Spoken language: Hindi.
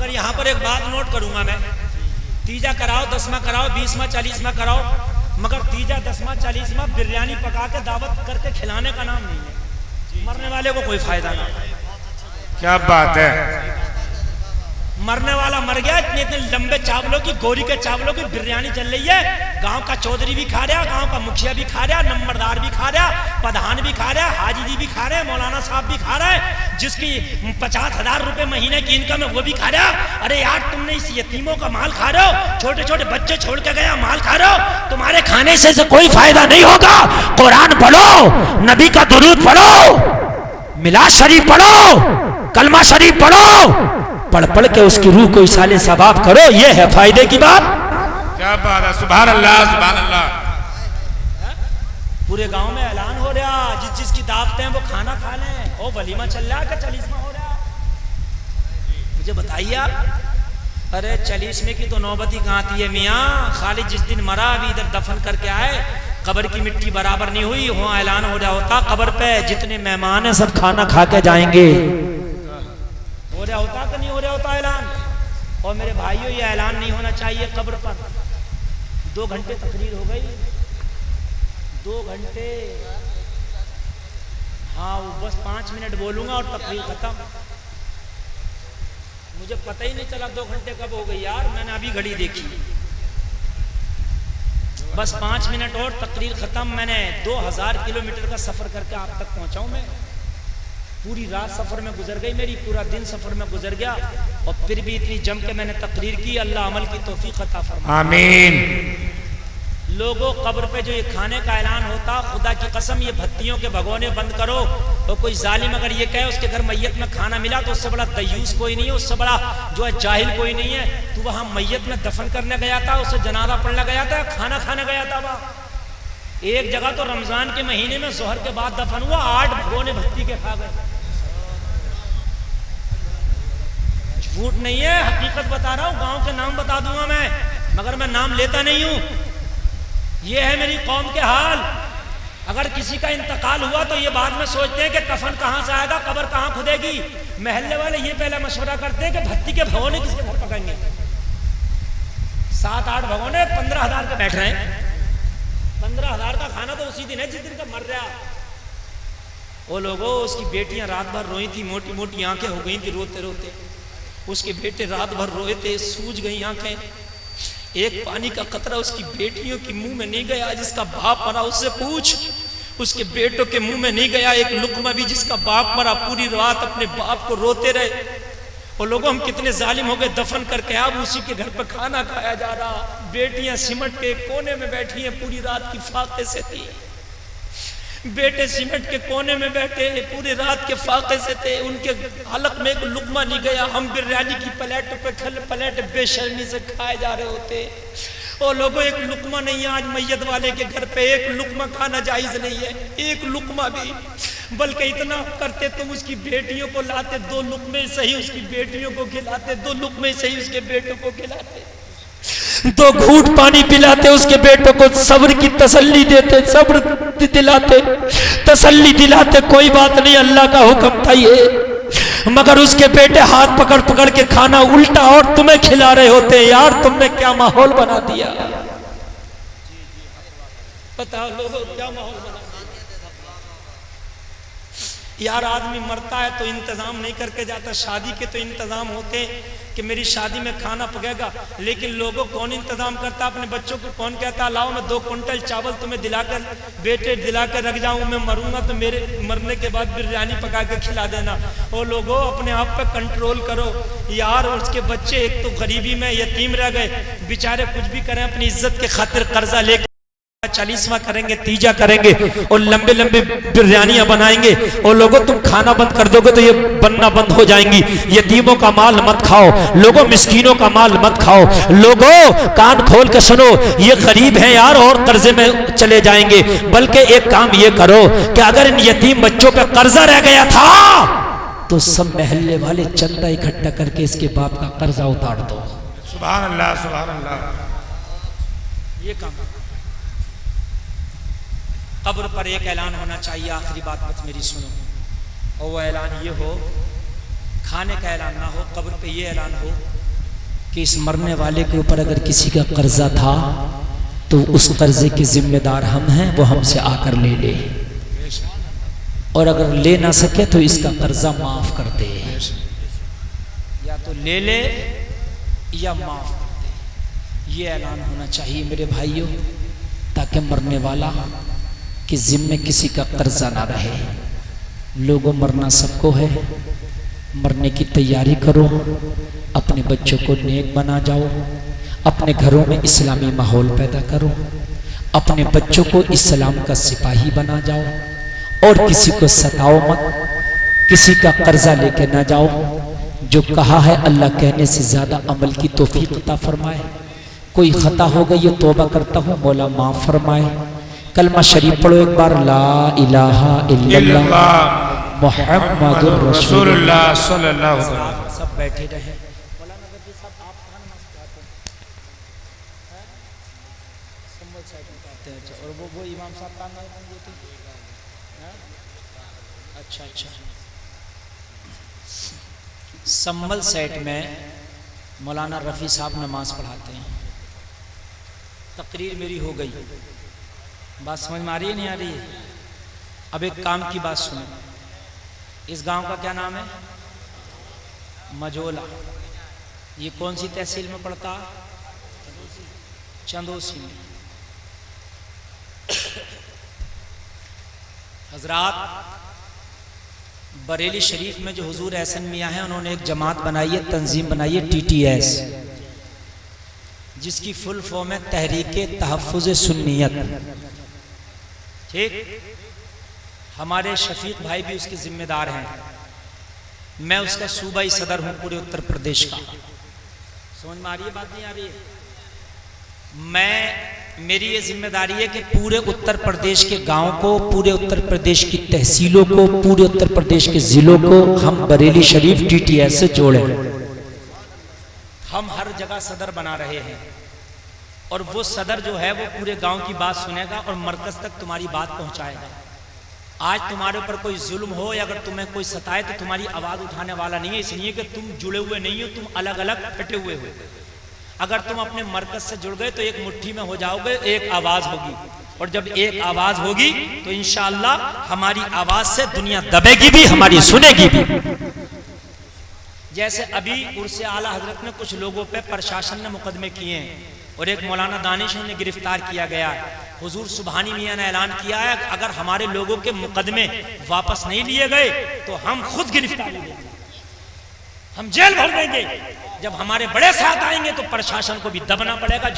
मगर यहाँ पर एक बात नोट करूंगा मैं, तीजा कराओ, 10वां कराओ, 20वां 40वां कराओ, मगर तीजा 10वां 40वां बिरयानी पका के दावत करके खिलाने का नाम नहीं है। मरने वाले को कोई फायदा ना। क्या बात है, मरने वाला मर गया, इतने इतने लंबे चावलों की, गोरी के चावलों की बिरयानी चल रही है। गांव का चौधरी भी खा रहा, गांव का मुखिया भी खा रहा, नंबरदार भी खा रहा, प्रधान भी खा रहा, हाजी जी भी खा रहे, मौलाना साहब भी खा रहा है, जिसकी 50,000 रुपए महीने की इनकम है वो भी खा रहा। अरे यार, तुमने इस यतीमों का माल खा रहे हो, छोटे छोटे बच्चे छोड़ के गया माल खा रहे हो, तुम्हारे खाने से कोई फायदा नहीं होगा। कुरान पढ़ो, नबी का दुरूद पढ़ो, मिलाद शरीफ पढ़ो, कलमा शरीफ पढ़ो, पढ़ पढ़ के उसकी रूह को इसाले सवाब करो, ये है फायदे की बात। क्या बात है, सुभान अल्लाह सुभान अल्लाह। पूरे गांव में ऐलान हो रहा, जिस जिसकी दावत है वो खाना खा लें। ओ वलीमा चल रहा है, 40वां हो रहा, मुझे बताइए आप। अरे 40वें की तो नौबत ही कहाँ थी मियाँ, खाली जिस दिन मरा अभी इधर दफन करके आए, कब्र की मिट्टी बराबर नहीं हुई, वहां ऐलान हो रहा होता कब्र पे जितने मेहमान हैं सब खाना खा के जाएंगे। हो रहा होता कि नहीं हो रहा होता ऐलान? और मेरे भाइयों, ये ऐलान नहीं होना चाहिए कब्र पर। 2 घंटे तकरीर हो गई, 2 घंटे। हाँ, वो बस 5 मिनट बोलूंगा और तकरीर खत्म। मुझे पता ही नहीं चला 2 घंटे कब हो गई यार, मैंने अभी घड़ी देखी। बस 5 मिनट और तकरीर खत्म। मैंने 2000 किलोमीटर का सफर करके आप तक पहुंचा हूं मैं। पूरी रात सफर में गुजर गई मेरी, पूरा दिन सफर में गुजर गया, और फिर भी इतनी जम के मैंने तकरीर की। अल्लाह अमल की तौफीक अता फरमाए, आमीन। लोगों, कब्र पे जो ये खाने का ऐलान होता, खुदा की कसम ये भत्तियों के भगोने बंद करो। और कोई जालिम अगर ये कहे उसके घर मैयत में खाना मिला तो उससे बड़ा दयूस कोई नहीं है, उससे बड़ा जो है जाहिल कोई नहीं है। तू वहां मैयत में दफन करने गया था, उसे जनाजा पढ़ने गया था, खाना खाने गया था वहां। एक जगह तो रमजान के महीने में जोहर के बाद दफन हुआ, 8 भगोने भत्ती के खा गए। झूठ नहीं है, हकीकत बता रहा हूं। गांव के नाम बता दूंगा मैं, मगर मैं नाम लेता नहीं हूं। ये है मेरी कौम के हाल। अगर किसी का इंतकाल हुआ तो ये बाद में सोचते हैं कि कफन कहां से आएगा, कब्र कहां खुदेगी। महल्ले वाले ये पहले मशवरा करते हैं कि भत्ती के भगोने किसके घर पकाएंगे। 7-8 भगोने 15,000 के बैठ रहे हैं। 15,000 का खाना तो उसी दिन है जिस दिन का मर रहा। वो लोगों, उसकी बेटियां रात भर रोई थी, मोटी मोटी आंखें हो गई थी रोते रोते। उसके बेटे रात भर रोए थे, सूज गई आंखें। एक पानी का कतरा उसकी बेटियों के मुंह में नहीं गया। जिसका बाप मरा उससे पूछ, उसके बेटों के मुंह में नहीं गया एक लुकमा भी। जिसका बाप मरा पूरी रात अपने बाप को रोते रहे। और लोगों, हम कितने जालिम हो गए, दफन करके अब उसी के घर पर खाना खाया जा रहा। बेटियां सिमट के कोने में बैठी हैं, पूरी रात की फाके से थी। बेटे सिमट के कोने में बैठे, पूरी रात के फाके से थे। उनके हलक में एक लुकमा नहीं गया। हम बिरयानी की प्लेट पे प्लेट बेशर्मी से खाए जा रहे होते। और लोगों, एक लुकमा नहीं है आज मैयत वाले के घर पे, एक लुकमा खाना जायज नहीं है, एक लुकमा भी। बल्कि इतना करते, तुम उसकी बेटियों को लाते, 2 लुकमे सही उसकी बेटियों को खिलाते, 2 लुकमे सही उसके बेटों को खिलाते, 2 घूंट पानी पिलाते उसके बेटों को, सब्र की तसल्ली देते, सब्र दिलाते, तसल्ली दिलाते। कोई बात नहीं, अल्लाह का हुक्म था ये। मगर उसके बेटे हाथ पकड़ पकड़ के खाना उल्टा और तुम्हें खिला रहे होते। यार, तुमने क्या माहौल बना दिया। पता लोगों क्या माहौल बना। यार, आदमी मरता है तो इंतजाम नहीं करके जाता। शादी के तो इंतजाम होते हैं कि मेरी शादी में खाना पकेगा, लेकिन लोगों कौन इंतजाम करता? अपने बच्चों को कौन कहता लाओ मैं 2 क्विंटल चावल तुम्हें दिलाकर, बेटे दिलाकर रख जाऊं, मैं मरूंगा तो मेरे मरने के बाद बिरयानी पका के खिला देना। और लोगों, अपने आप पे कंट्रोल करो यार। उसके बच्चे एक तो गरीबी में यतीम रह गए बेचारे, कुछ भी करें अपनी इज्जत के खातिर कर्जा लेकर 40वां करेंगे, तीजा करेंगे और लंबे लंबे बिरयानियां बनाएंगे। और लोगों, तुम खाना बंद कर दोगे तो ये बनना बंद हो जाएंगी। यतीमों का माल मत खाओ लोगों, मिस्कीनों का माल मत खाओ लोगों। कान खोल के सुनो, ये गरीब हैं यार और कर्जे में चले जाएंगे। बल्कि एक काम ये करो कि अगर इन यतीम बच्चों पे कर्जा रह गया था तो सब महल्ले वाले चंदा इकट्ठा करके इसके बाप का कर्जा उतार दो। सुभान अल्लाह सुभान अल्लाह। ये काम। कब्र पर एक ऐलान होना चाहिए। आखिरी बात बस मेरी सुनो, और वो ऐलान ये हो खाने का ऐलान ना हो, कब्र पे ये ऐलान हो कि इस मरने वाले के ऊपर अगर किसी का कर्जा था तो उस कर्जे के जिम्मेदार हम हैं, वो हमसे आकर ले ले, और अगर ले ना सके तो इसका कर्जा माफ कर दे, या तो ले ले या माफ कर दे। ये ऐलान होना चाहिए मेरे भाइयों, ताकि मरने वाला के जिम्मे किसी का कर्जा ना रहे। लोगों, मरना सबको है, मरने की तैयारी करो, अपने बच्चों को नेक बना जाओ, अपने घरों में इस्लामी माहौल पैदा करो, अपने बच्चों को इस्लाम का सिपाही बना जाओ, और किसी को सताओ मत, किसी का कर्जा लेके ना जाओ। जो कहा है अल्लाह कहने से ज्यादा अमल की तौफीक अता फरमाए। कोई खता हो गई, ये तौबा करता हूँ, मौला माफ फरमाए। कलमा शरीफ पढ़ो एक बार, ला इलाहा इल्लल्लाह मुहम्मदुर रसूलुल्लाह सल्लल्लाहु अलैहि वसल्लम। सब बैठे रहे। और वो इमाम साहब का नाम अच्छा अच्छा, संभल सेट में मौलाना रफ़ी साहब नमाज पढ़ाते हैं। तकरीर मेरी हो गई, बात समझ में आ रही है नहीं आ रही है? अब एक काम की बात सुनो। इस गांव का क्या नाम है? मजोला। ये कौन सी तहसील में पड़ता? चंदोसी में। हजरात, बरेली शरीफ में जो हुजूर एहसन मियाँ हैं, उन्होंने एक जमात बनाई है, तंजीम बनाई है, TTS, जिसकी फुल फॉर्म है तहरीके तहफ़्फ़ुज़ सुन्नियत। ठीक, हमारे शफीक भाई भी उसके जिम्मेदार हैं। मैं उसका सूबाई सदर हूं पूरे उत्तर प्रदेश का। समझ में आ रही है बात, नहीं आ रही है? मेरी ये जिम्मेदारी है कि पूरे उत्तर प्रदेश के गांव को, पूरे उत्तर प्रदेश की तहसीलों को, पूरे उत्तर प्रदेश के जिलों को हम बरेली शरीफ TTS से जोड़ें। हम हर जगह सदर बना रहे हैं, और वो सदर जो है वो पूरे गांव की बात सुनेगा और मरकज तक तुम्हारी बात पहुंचाएगा। आज तुम्हारे ऊपर कोई जुल्म हो या अगर तुम्हें कोई सताए तो तुम्हारी आवाज उठाने वाला नहीं है, इसलिए कि तुम जुड़े हुए नहीं हो, तुम अलग अलग फटे हुए हो। अगर तुम अपने मरकज से जुड़ गए तो एक मुट्ठी में हो जाओगे, एक आवाज होगी, और जब एक आवाज होगी तो इंशाअल्लाह हमारी आवाज से दुनिया दबेगी भी, हमारी सुनेगी भी। जैसे अभी उर्से आला हजरत में कुछ लोगों पे प्रशासन ने मुकदमे किए हैं, और एक मौलाना दानिश ने गिरफ्तार किया गया। हुजूर सुबहानी मियाँ ने ऐलान किया है, अगर हमारे लोगों के मुकदमे वापस नहीं लिए गए तो हम खुद गिरफ्तारी देंगे, हम जेल भर देंगे। जब हमारे बड़े साथ आएंगे तो प्रशासन को भी दबना पड़ेगा।